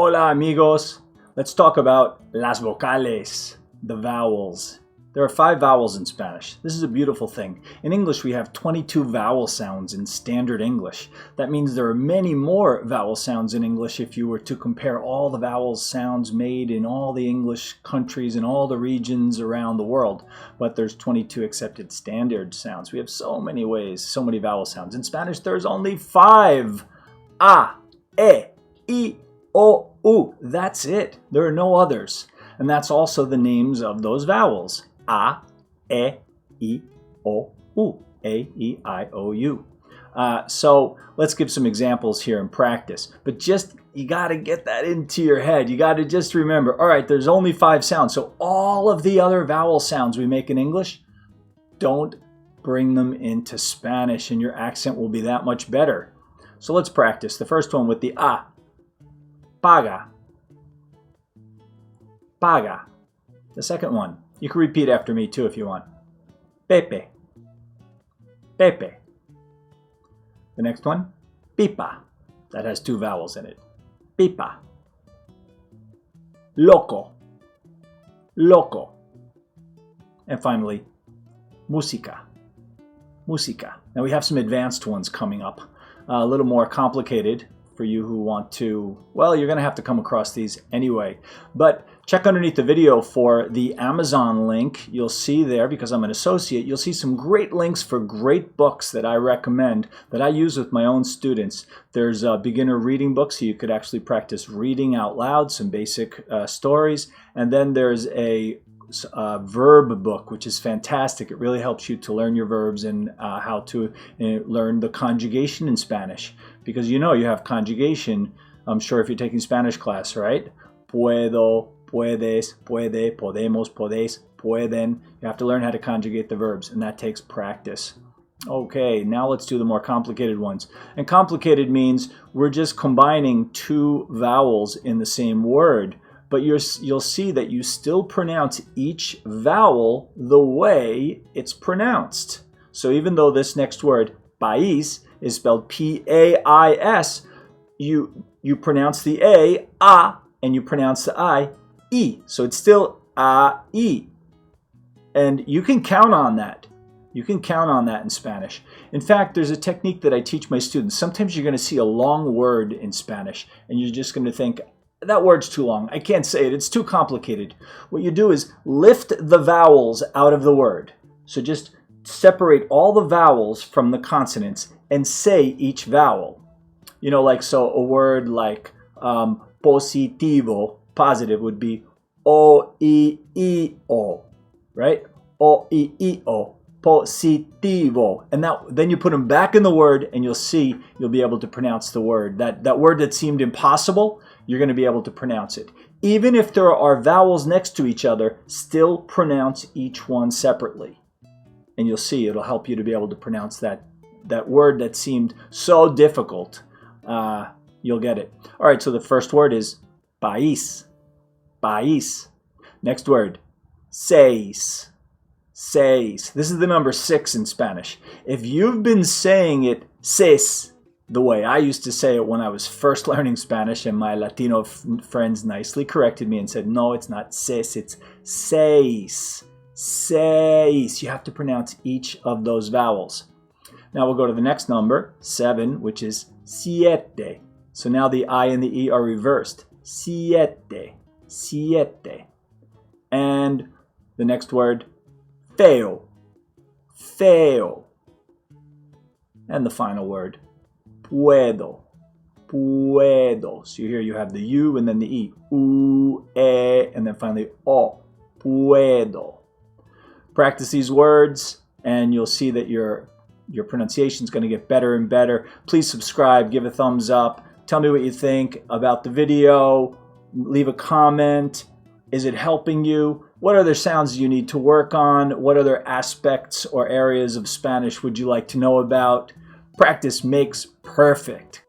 Hola amigos! Let's talk about las vocales, the vowels. There are 5 vowels in Spanish. This is a beautiful thing. In English we have 22 vowel sounds in standard English. That means there are many more vowel sounds in English if you were to compare all the vowel sounds made in all the English countries and all the regions around the world. But there's 22 accepted standard sounds. We have so many ways, so many vowel sounds. In Spanish there's only 5. A, E, I, O, U. That's it. There are no others. And that's also the names of those vowels. A, E, I, O, U. A, E, I, O, U. So let's give some examples here in practice. But you got to get that into your head. You got to just remember, all right, there's only 5 sounds. So all of the other vowel sounds we make in English, don't bring them into Spanish and your accent will be that much better. So let's practice. The first one with the A. Paga. Paga. The second one. You can repeat after me too if you want. Pepe. Pepe. The next one. Pipa. That has 2 vowels in it. Pipa. Loco. Loco. And finally, música. Música. Now we have some advanced ones coming up. A little more complicated for you who want to, well, you're going to have to come across these anyway. But check underneath the video for the Amazon link. You'll see there, because I'm an associate, you'll see some great links for great books that I recommend that I use with my own students. There's a beginner reading book, so you could actually practice reading out loud, some basic stories. And then there's a verb book, which is fantastic. It really helps you to learn your verbs and how to learn the conjugation in Spanish, because you know you have conjugation, I'm sure, if you're taking Spanish class, right? Puedo, puedes, puede, podemos, podéis, pueden. You have to learn how to conjugate the verbs, and that takes practice. Okay, now let's do the more complicated ones. And complicated means we're just combining 2 vowels in the same word. But you'll see that you still pronounce each vowel the way it's pronounced. So even though this next word, país, is spelled P-A-I-S, you pronounce the A, and you pronounce the I, So it's still A-I. And you can count on that. You can count on that in Spanish. In fact, there's a technique that I teach my students. Sometimes you're going to see a long word in Spanish, and you're just going to think, that word's too long. I can't say it. It's too complicated. What you do is lift the vowels out of the word. So just separate all the vowels from the consonants and say each vowel. You know, like, so a word like positivo, positive, would be O-I-I-O, right? O-I-I-O, positivo. And then you put them back in the word, and you'll be able to pronounce the word. That word that seemed impossible, you're going to be able to pronounce it. Even if there are vowels next to each other, still pronounce each one separately. And you'll see it'll help you to be able to pronounce that word that seemed so difficult. You'll get it. All right, so the first word is país. País. Next word, seis. Seis. This is the number 6 in Spanish. If you've been saying it seis, the way I used to say it when I was first learning Spanish, and my Latino friends nicely corrected me and said, no, it's not seis, it's seis. Seis. You have to pronounce each of those vowels. Now we'll go to the next number, 7, which is siete. So now the I and the E are reversed. Siete. Siete. And the next word, feo. Feo. And the final word, puedo. Puedo. So here you have the U and then the E. U, E, and then finally O. Puedo. Practice these words and you'll see that your pronunciation is going to get better and better. Please subscribe, give a thumbs up. Tell me what you think about the video. Leave a comment. Is it helping you? What other sounds do you need to work on? What other aspects or areas of Spanish would you like to know about? Practice makes perfect.